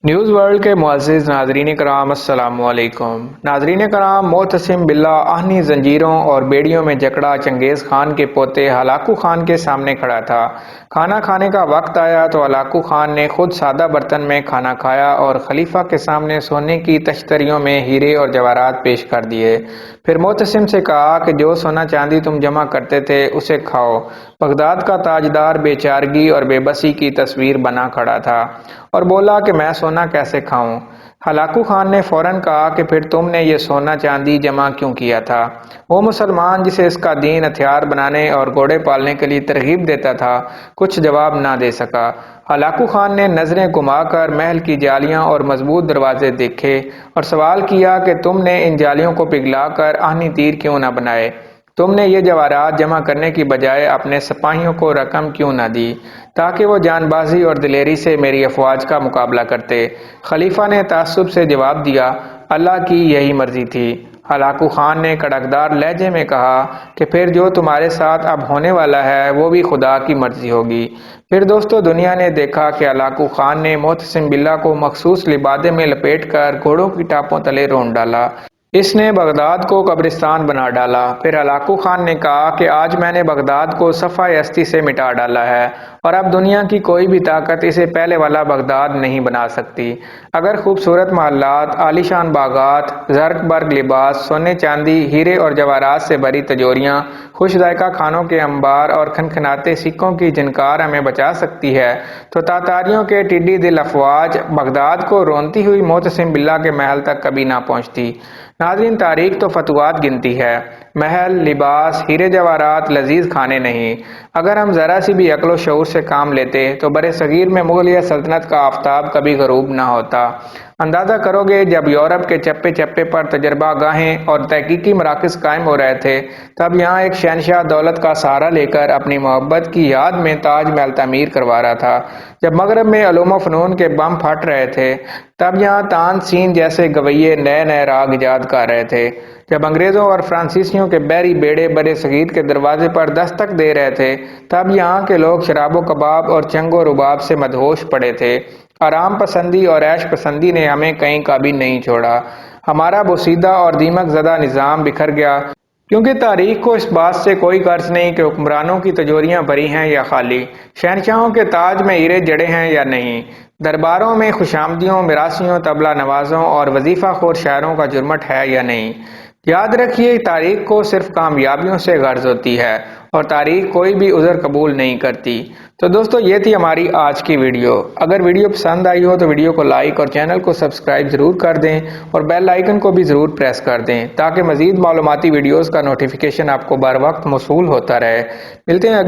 News world کے معزز ناظرین کرام السلام علیکم۔ ناظرین کرام، معتصم باللہ آہنی زنجیروں اور بیڑیوں میں جکڑا چنگیز خان کے پوتے ہلاکو خان کے سامنے کھڑا تھا۔ کھانا کھانے کا وقت آیا تو ہلاکو خان نے خود سادہ برتن میں کھانا کھایا اور خلیفہ کے سامنے سونے کی تشتریوں میں ہیرے اور جواہرات پیش کر دیے۔ پھر معتصم سے کہا کہ جو سونا چاندی تم جمع کرتے تھے اسے کھاؤ۔ بغداد کا تاجدار بے چارگی اور بے بسی کی تصویر بنا کھڑا تھا اور بولا کہ میں سونا کیسے کھاؤں؟ ہلاکو خان نے فوراً کہا کہ پھر تم نے یہ سونا چاندی جمع کیوں کیا تھا؟ وہ مسلمان جسے اس کا دین ہتھیار بنانے اور گھوڑے پالنے کے لیے ترغیب دیتا تھا کچھ جواب نہ دے سکا۔ ہلاکو خان نے نظریں گھما کر محل کی جالیاں اور مضبوط دروازے دیکھے اور سوال کیا کہ تم نے ان جالیوں کو پگھلا کر آہنی تیر کیوں نہ بنائے؟ تم نے یہ جواہرات جمع کرنے کی بجائے اپنے سپاہیوں کو رقم کیوں نہ دی تاکہ وہ جان بازی اور دلیری سے میری افواج کا مقابلہ کرتے؟ خلیفہ نے تعصب سے جواب دیا، اللہ کی یہی مرضی تھی۔ ہلاکو خان نے کڑکدار لہجے میں کہا کہ پھر جو تمہارے ساتھ اب ہونے والا ہے وہ بھی خدا کی مرضی ہوگی۔ پھر دوستو، دنیا نے دیکھا کہ ہلاکو خان نے معتصم باللہ کو مخصوص لبادے میں لپیٹ کر گھوڑوں کی ٹاپوں تلے رون ڈالا۔ اس نے بغداد کو قبرستان بنا ڈالا۔ پھر ہلاکو خان نے کہا کہ آج میں نے بغداد کو صفحہ ہستی سے مٹا ڈالا ہے اور اب دنیا کی کوئی بھی طاقت اسے پہلے والا بغداد نہیں بنا سکتی۔ اگر خوبصورت محلات، عالیشان باغات، زرق برق لباس، سونے چاندی، ہیرے اور جواہرات سے بھری تجوریاں، خوش ذائقہ کھانوں کے انبار اور کھنکھناتے سکوں کی جھنکار ہمیں بچا سکتی ہے تو تاتاریوں کے ٹڈی دل افواج بغداد کو رونتی ہوئی معتصم باللہ کے محل تک کبھی نہ پہنچتی۔ ناظرین، تاریخ تو فتوحات گنتی ہے، محل، لباس، ہیرے جواہرات، لذیذ کھانے نہیں۔ اگر ہم ذرا سی بھی عقل و شعور سے کام لیتے تو برِ صغیر میں مغلیہ سلطنت کا آفتاب کبھی غروب نہ ہوتا۔ اندازہ کرو گے، جب یورپ کے چپے چپے پر تجربہ گاہیں اور تحقیقی مراکز قائم ہو رہے تھے تب یہاں ایک شہنشاہ دولت کا سہارا لے کر اپنی محبت کی یاد میں تاج محل تعمیر کروا رہا تھا۔ جب مغرب میں علوم و فنون کے بم پھٹ رہے تھے تب یہاں تان سین جیسے گویے نئے نئے راگ ایجاد کر رہے تھے۔ جب انگریزوں اور فرانسیسیوں کے بحری بیڑے برِ صغیر کے دروازے پر دستک دے رہے تھے تب یہاں کے لوگ شراب و کباب اور چنگ و رباب سے مدہوش پڑے تھے۔ آرام پسندی اور عیش پسندی نے ہمیں کہیں کا بھی نہیں چھوڑا۔ ہمارا بوسیدہ اور دیمک زدہ نظام بکھر گیا، کیونکہ تاریخ کو اس بات سے کوئی غرض نہیں کہ حکمرانوں کی تجوریاں بھری ہیں یا خالی، شہنشاہوں کے تاج میں ہیرے جڑے ہیں یا نہیں، درباروں میں خوشامدیوں، مراسیوں، طبلہ نوازوں اور وظیفہ خور شاعروں کا جرمٹ ہے یا نہیں۔ یاد رکھیے، تاریخ کو صرف کامیابیوں سے غرض ہوتی ہے اور تاریخ کوئی بھی عذر قبول نہیں کرتی۔ تو دوستو، یہ تھی ہماری آج کی ویڈیو۔ اگر ویڈیو پسند آئی ہو تو ویڈیو کو لائک اور چینل کو سبسکرائب ضرور کر دیں اور بیل آئیکن کو بھی ضرور پریس کر دیں تاکہ مزید معلوماتی ویڈیوز کا نوٹیفیکیشن آپ کو بر وقت موصول ہوتا رہے۔ ملتے ہیں